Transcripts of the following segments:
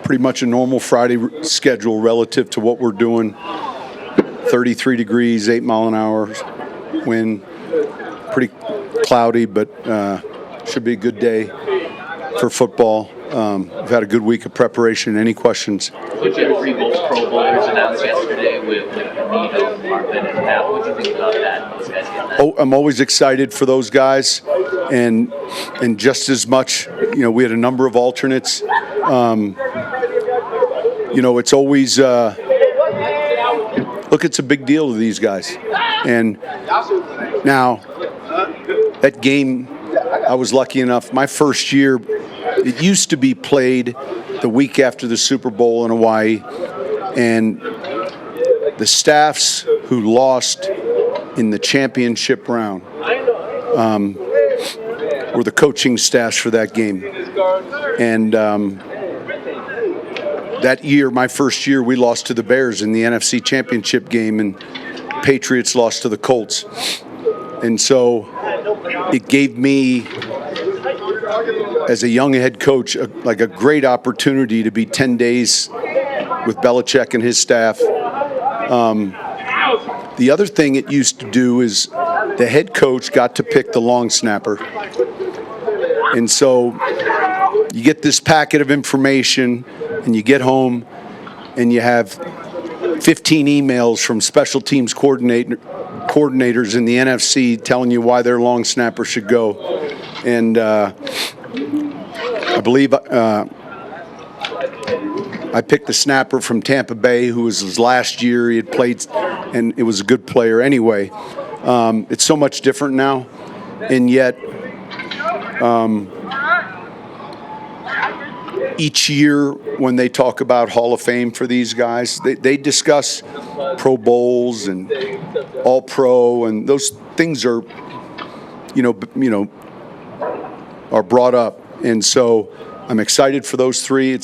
pretty much a normal Friday schedule relative to what we're doing. 33 degrees, 8 mile an hour wind, pretty cloudy, but should be a good day for football. We've had a good week of preparation. Any questions? Coach, you have 3 both Pro Bowlers announced yesterday with Nito, Marvin, and Pat. What do you think about that? Those guys getting that? Oh, I'm always excited for those guys, and just as much, we had a number of alternates. It's always look, it's a big deal to these guys, and now that game, I was lucky enough. My first year, it used to be played the week after the Super Bowl in Hawaii, and the staffs who lost in the championship round were the coaching staffs for that game. And that year, my first year, we lost to the Bears in the NFC Championship game, and Patriots lost to the Colts. And so it gave me, as a young head coach, a great opportunity to be 10 days with Belichick and his staff. The other thing it used to do is the head coach got to pick the long snapper. And so you get this packet of information, and you get home, and you have 15 emails from special teams coordinators in the NFC telling you why their long snapper should go. And I believe I picked the snapper from Tampa Bay, who was his last year. He had played, and it was a good player anyway. It's so much different now, and yet each year when they talk about Hall of Fame for these guys, they discuss Pro Bowls and All Pro, and those things are, are brought up. And so I'm excited for those 3.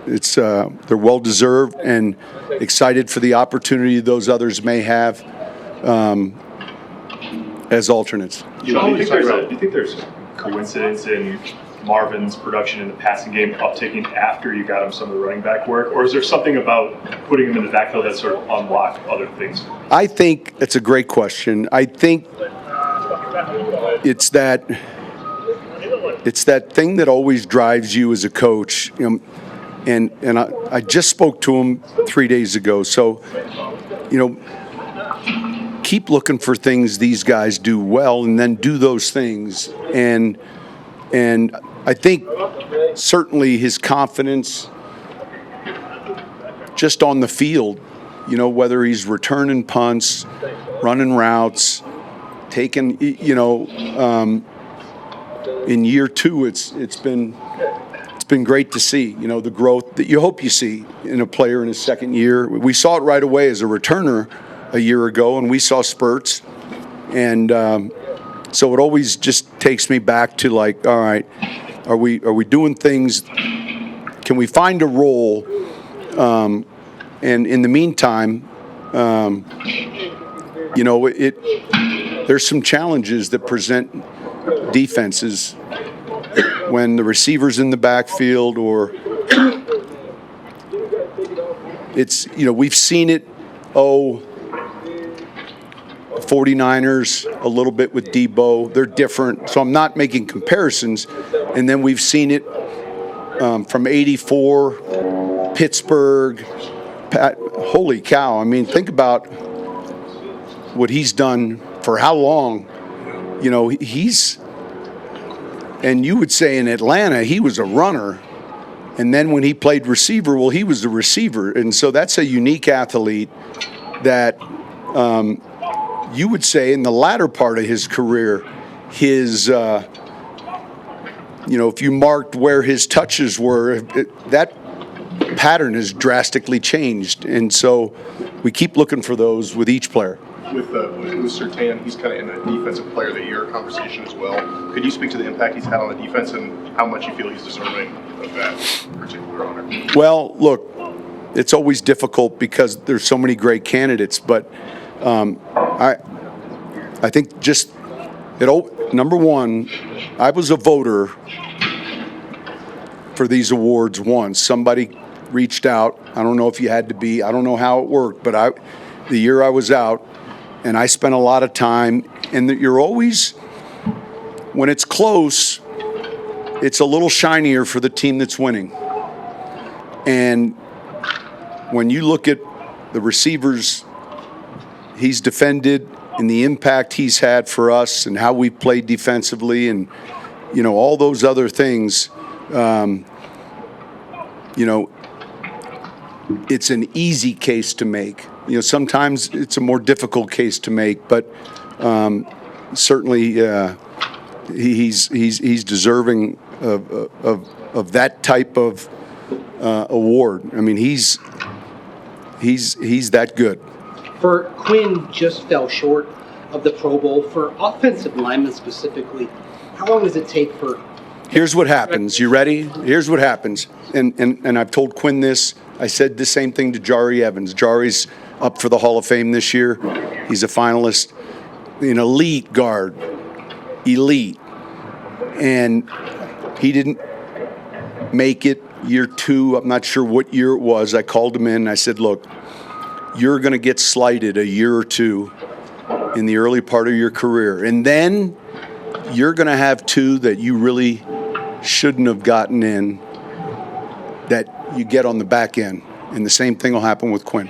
They're well deserved, and excited for the opportunity those others may have as alternates. Sean, do you think there's coincidence in Marvin's production in the passing game uptaking after you got him some of the running back work, or is there something about putting him in the backfield that sort of unlocked other things? I think it's a great question. I think it's that thing that always drives you as a coach. And I just spoke to him 3 days ago. So, keep looking for things these guys do well, and then do those things. And I think certainly his confidence just on the field, whether he's returning punts, running routes, taking, in year 2, it's been great to see, the growth that you hope you see in a player in his second year. We saw it right away as a returner a year ago, and we saw spurts. And so it always just takes me back to all right, are we doing things? Can we find a role? And in the meantime, there's some challenges that present defenses when the receiver's in the backfield, or it's, we've seen it, 49ers a little bit with Debo. They're different, so I'm not making comparisons. And then we've seen it from 84, Pittsburgh, holy cow. I mean, think about what he's done for how long. And you would say in Atlanta, he was a runner. And then when he played receiver, well, he was a receiver. And so that's a unique athlete that you would say in the latter part of his career, his, if you marked where his touches were, that pattern has drastically changed. And so we keep looking for those with each player. With Surtain, he's kind of in the defensive player of the year conversation as well. Could you speak to the impact he's had on the defense and how much you feel he's deserving of that particular honor? Well, look, it's always difficult because there's so many great candidates, but I think number one, I was a voter for these awards once. Somebody reached out. I don't know if you had to be. I don't know how it worked, but the year I was out, and I spent a lot of time. And that you're always, when it's close, it's a little shinier for the team that's winning. And when you look at the receivers he's defended and the impact he's had for us and how we played defensively and, all those other things, it's an easy case to make. Sometimes it's a more difficult case to make, but certainly he's deserving of that type of award. I mean, he's that good. For Quinn just fell short of the Pro Bowl. For offensive linemen specifically, how long does it take for? Here's what happens. You ready? Here's what happens. And I've told Quinn this. I said the same thing to Jari Evans. Jari's up for the Hall of Fame this year. He's a finalist. An elite guard. Elite. And he didn't make it year 2. I'm not sure what year it was. I called him in and I said, look, you're going to get slighted a year or 2 in the early part of your career. And then you're going to have 2 that you really shouldn't have gotten in that you get on the back end. And the same thing will happen with Quinn.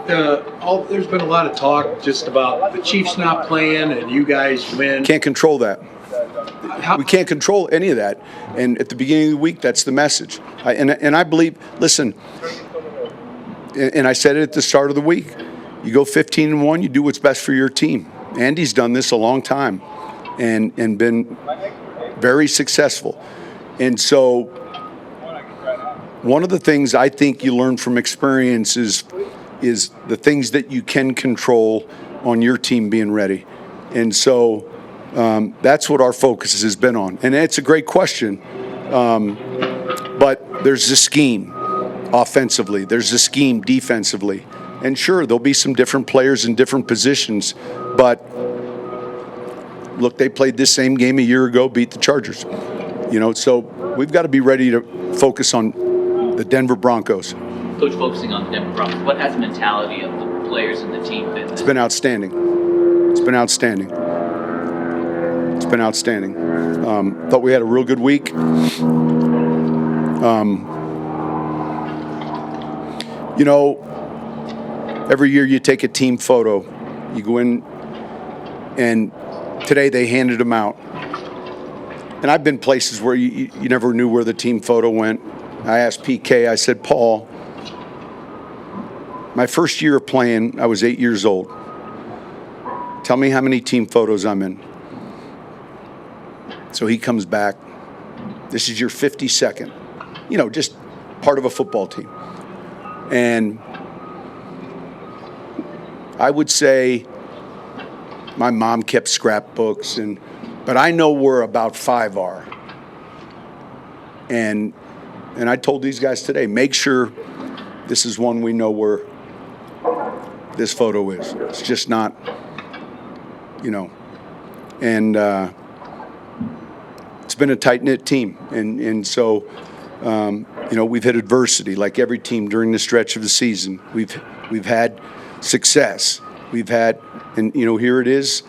There's been a lot of talk just about the Chiefs not playing and you guys win. Can't control that. We can't control any of that. And at the beginning of the week, that's the message. And I believe, listen, and I said it at the start of the week, you go 15-1, you do what's best for your team. Andy's done this a long time and been very successful. And so one of the things I think you learn from experience is the things that you can control on your team being ready. And so that's what our focus has been on. And it's a great question. But there's a scheme offensively. There's a scheme defensively. And sure, there'll be some different players in different positions. But look, they played this same game a year ago, beat the Chargers. So we've got to be ready to focus on the Denver Broncos. Coach, focusing on the Denver Broncos, what has the mentality of the players and the team been? It's been outstanding. Thought we had a real good week. Every year you take a team photo. You go in, and today they handed them out. And I've been places where you never knew where the team photo went. I asked PK, I said, Paul, my first year of playing, I was 8 years old. Tell me how many team photos I'm in. So he comes back. This is your 52nd. Just part of a football team. And I would say my mom kept scrapbooks, but I know where about 5 are. And I told these guys today, make sure this is one we know where this photo is. It's just not, and it's been a tight-knit team. And so, we've hit adversity like every team during the stretch of the season. We've had success. We've had, and here it is.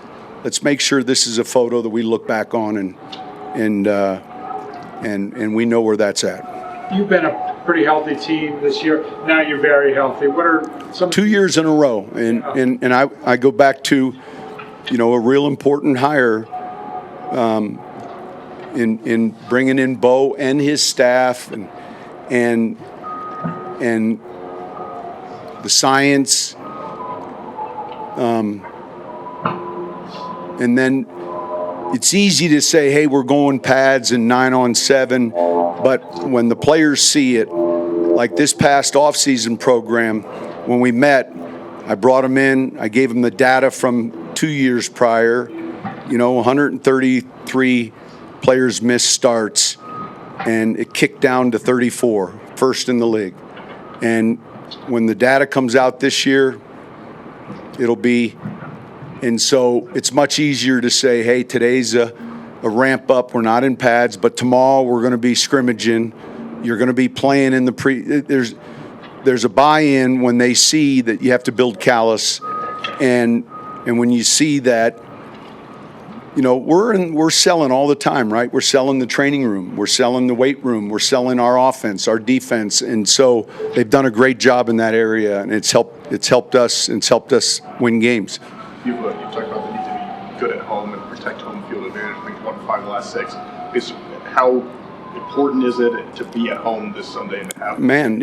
Let's make sure this is a photo that we look back on and we know where that's at. You've been a pretty healthy team this year. Now you're very healthy. What are some 2 years in a row, and I go back to, a real important hire in bringing in Bo and his staff and the science, and then it's easy to say, hey, we're going pads and 9-on-7, but when the players see it, like this past offseason program, when we met, I brought them in, I gave them the data from 2 years prior, 133 players missed starts, and it kicked down to 34, first in the league. And when the data comes out this year, it'll be, and so it's much easier to say, hey, today's a ramp up. We're not in pads, but tomorrow we're going to be scrimmaging. You're going to be playing in the there's a buy-in when they see that you have to build callus, and when you see that, we're selling all the time, right? We're selling the training room, we're selling the weight room, we're selling our offense, our defense, and so they've done a great job in that area, and it's helped us win games. You've talked about the need to be good at home and protect home field advantage. I think 1-5 the last 6. How important is it to be at home this Sunday and to have? Man,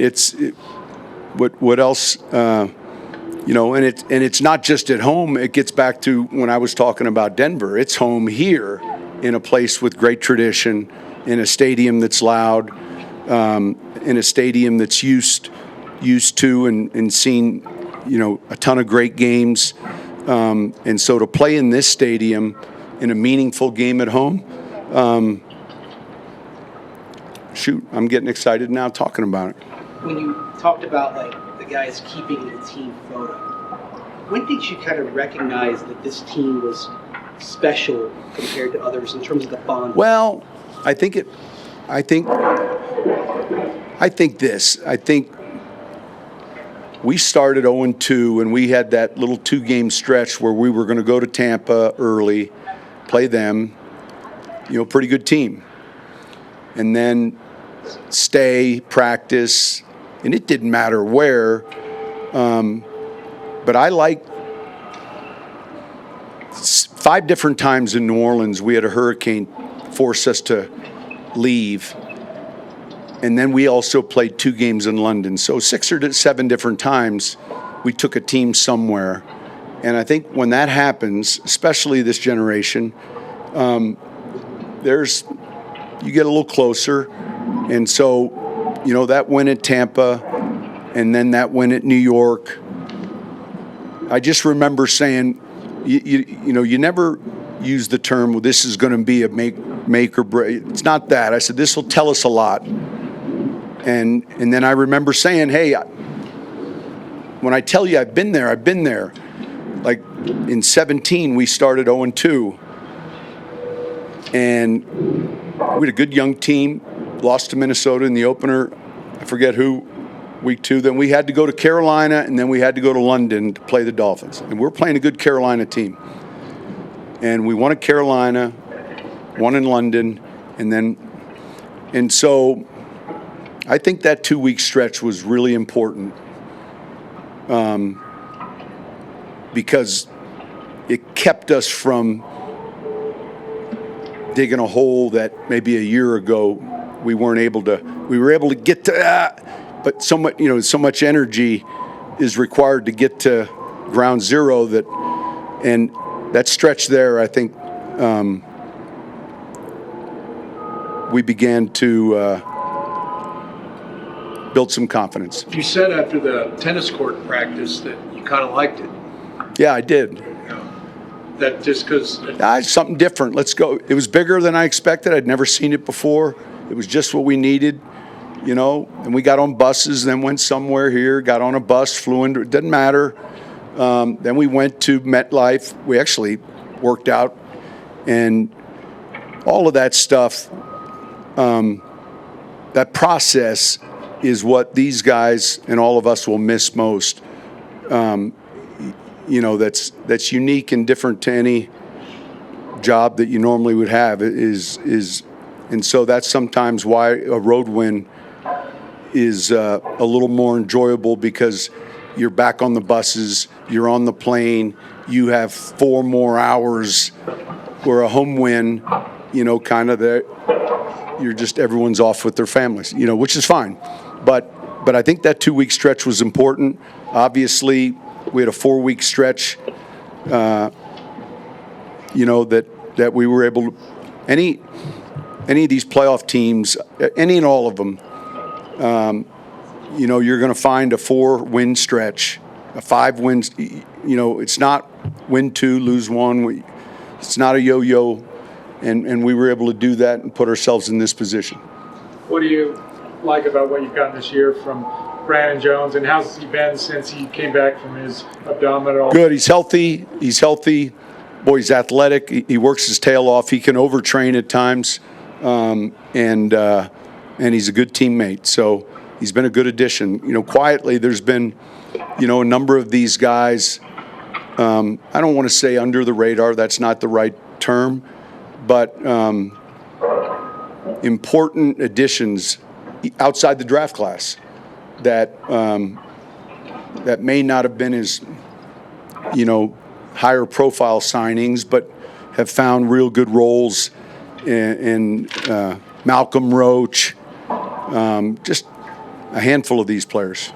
what else? And it's not just at home. It gets back to when I was talking about Denver. It's home here, in a place with great tradition, in a stadium that's loud, in a stadium that's used to and seen, a ton of great games. And so to play in this stadium in a meaningful game at home, I'm getting excited now talking about it. When you talked about the guys keeping the team photo, when did you kind of recognize that this team was special compared to others in terms of the bond? Well, I think we started 0-2, and we had that little 2-game stretch where we were going to go to Tampa early, play them, pretty good team, and then stay, practice, and it didn't matter where. But I like 5 different times in New Orleans we had a hurricane force us to leave. And then we also played 2 games in London. So 6 or 7 different times we took a team somewhere. And I think when that happens, especially this generation, you get a little closer. And so, that win at Tampa and then that win at New York, I just remember saying, you never use the term, well, this is going to be a make or break. It's not that. I said, this will tell us a lot. And then I remember saying, hey, when I tell you I've been there. Like in 2017, we started 0-2. And we had a good young team, lost to Minnesota in the opener. I forget who, week 2. Then we had to go to Carolina, and then we had to go to London to play the Dolphins. And we're playing a good Carolina team. And we won at Carolina, won in London, and so I think that 2-week stretch was really important, because it kept us from digging a hole that maybe a year ago we were able to get to, but so much energy is required to get to ground zero and that stretch there, I think, we began to build some confidence. You said after the tennis court practice that you kind of liked it. Yeah, I did. That just because... something different. Let's go. It was bigger than I expected. I'd never seen it before. It was just what we needed, and we got on buses, then went somewhere here, got on a bus, flew into, it didn't matter. Then we went to MetLife. We actually worked out, and all of that stuff, that process is what these guys and all of us will miss most. That's unique and different to any job that you normally would have and so that's sometimes why a road win is a little more enjoyable, because you're back on the buses, you're on the plane, you have 4 more hours, where a home win, kind of everyone's off with their families, which is fine. But I think that 2-week stretch was important. Obviously, we had a 4-week stretch, that we were able to, any of these playoff teams, any and all of them, you're going to find a 4-win stretch, a 5 wins. It's not win 2, lose 1. It's not a yo-yo, and we were able to do that and put ourselves in this position. What do you like about what you've gotten this year from Brandon Jones, and how's he been since he came back from his abdominal? Good. He's healthy. Boy, he's athletic. He works his tail off. He can overtrain at times. and he's a good teammate. So he's been a good addition. Quietly, there's been, a number of these guys. I don't want to say under the radar. That's not the right term, but important additions outside the draft class that may not have been as, higher profile signings, but have found real good roles in Malcolm Roach, just a handful of these players.